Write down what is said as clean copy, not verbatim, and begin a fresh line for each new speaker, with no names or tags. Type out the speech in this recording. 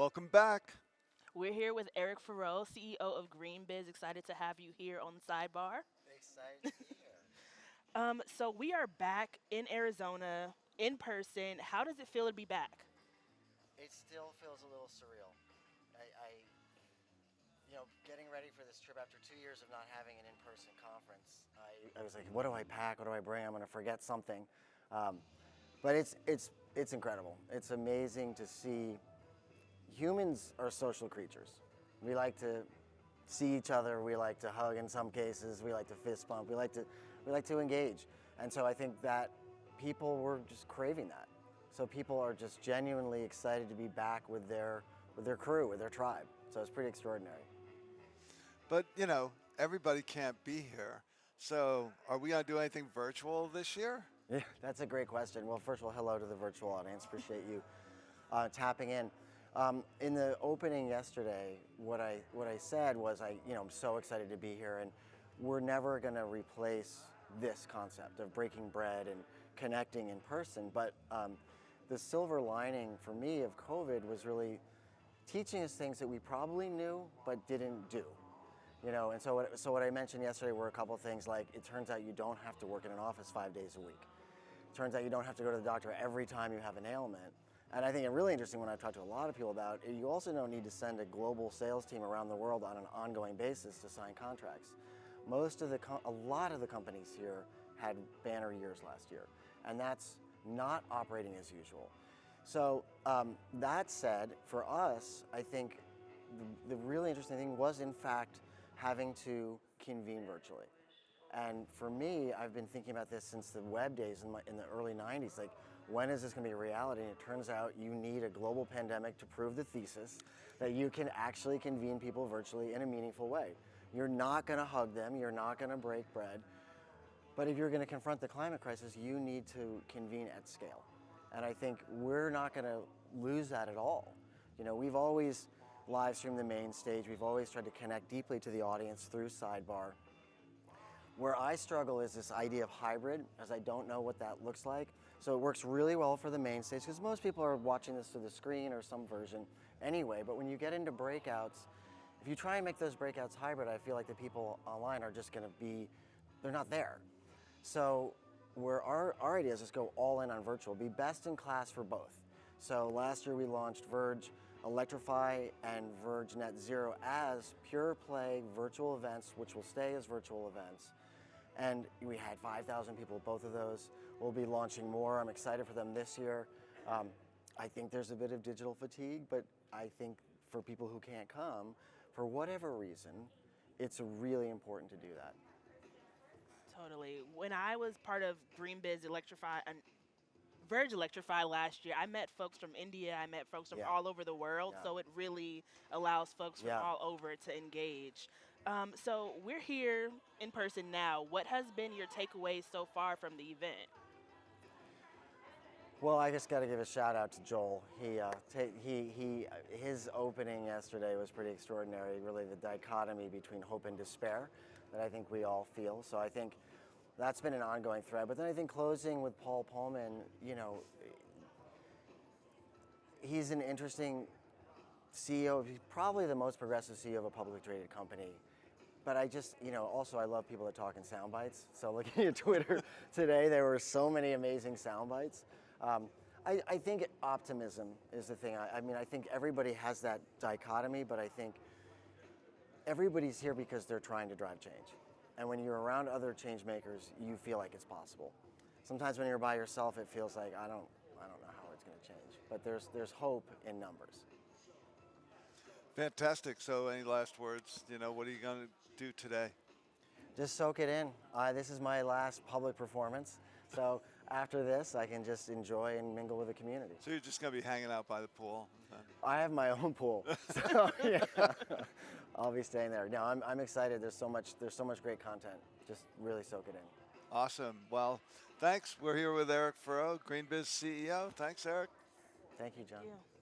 Welcome back.
We're here with Eric Faurot, CEO of GreenBiz. Excited to have you here on Sidebar.
Excited to be here.
So we are back in Arizona in person. How does it feel to be back?
It still feels a little surreal. Getting ready for this trip after 2 years of not having an in-person conference, I was like, what do I pack? What do I bring? I'm going to forget something. But it's incredible. It's amazing to see. Humans are social creatures. We like to see each other. We like to hug in some cases. We like to fist bump. We like to engage. And so I think that people were just craving that. So people are just genuinely excited to be back with their crew, with their tribe. So it's pretty extraordinary.
But, everybody can't be here. So are we going to do anything virtual this year?
Yeah, that's a great question. Well, first of all, hello to the virtual audience. Appreciate you tapping in. In the opening yesterday, what I said was I'm so excited to be here, and we're never going to replace this concept of breaking bread and connecting in person. But the silver lining for me of COVID was really teaching us things that we probably knew but didn't do. And so what I mentioned yesterday were a couple of things like it turns out you don't have to work in an office 5 days a week. It turns out you don't have to go to the doctor every time you have an ailment. And I think it's really interesting when I've talked to a lot of people about it, you also don't need to send a global sales team around the world on an ongoing basis to sign contracts. A lot of the companies here had banner years last year, and that's not operating as usual. So that said, for us, I think the really interesting thing was in fact having to convene virtually. And for me, I've been thinking about this since the web days in the early 90s. Like, when is this going to be a reality? And it turns out you need a global pandemic to prove the thesis that you can actually convene people virtually in a meaningful way. You're not going to hug them. You're not going to break bread. But if you're going to confront the climate crisis, you need to convene at scale. And I think we're not going to lose that at all. We've always live streamed the main stage. We've always tried to connect deeply to the audience through Sidebar. Where I struggle is this idea of hybrid, as I don't know what that looks like. So it works really well for the main stage because most people are watching this through the screen or some version anyway. But when you get into breakouts, if you try and make those breakouts hybrid, I feel like the people online are just going to be, they're not there. So where our idea is just go all in on virtual, be best in class for both. So last year we launched Verge Electrify and Verge Net Zero as pure play virtual events, which will stay as virtual events. And we had 5,000 people at both of those. We'll be launching more. I'm excited for them this year. I think there's a bit of digital fatigue, but I think for people who can't come, for whatever reason, it's really important to do that.
Totally. When I was part of GreenBiz Electrify and Verge Electrify last year, I met folks from India. I met folks from
Yeah.
all over the world.
Yeah.
So it really allows folks from
Yeah.
all over to engage. So we're here in person now. What has been your takeaways so far from the event?
Well, I just got to give a shout out to Joel. His opening yesterday was pretty extraordinary. Really, the dichotomy between hope and despair that I think we all feel. So I think that's been an ongoing thread. But then I think closing with Paul Pullman, he's an interesting CEO. He's probably the most progressive CEO of a publicly traded company. But I just, also I love people that talk in sound bites. So looking at Twitter today, there were so many amazing sound bites. I think optimism is the thing. I think everybody has that dichotomy, but I think everybody's here because they're trying to drive change. And when you're around other change makers, you feel like it's possible. Sometimes when you're by yourself, it feels like I don't know how it's going to change. But there's hope in numbers.
Fantastic. So any last words? What are you going to do today?
Just soak it in. This is my last public performance. So after this, I can just enjoy and mingle with the community.
So you're just going to be hanging out by the pool?
I have my own pool, so yeah, I'll be staying there. No, I'm excited. There's so much great content. Just really soak it in.
Awesome. Well, thanks. We're here with Eric Faurot, GreenBiz CEO. Thanks, Eric.
Thank you, John.
Thank you.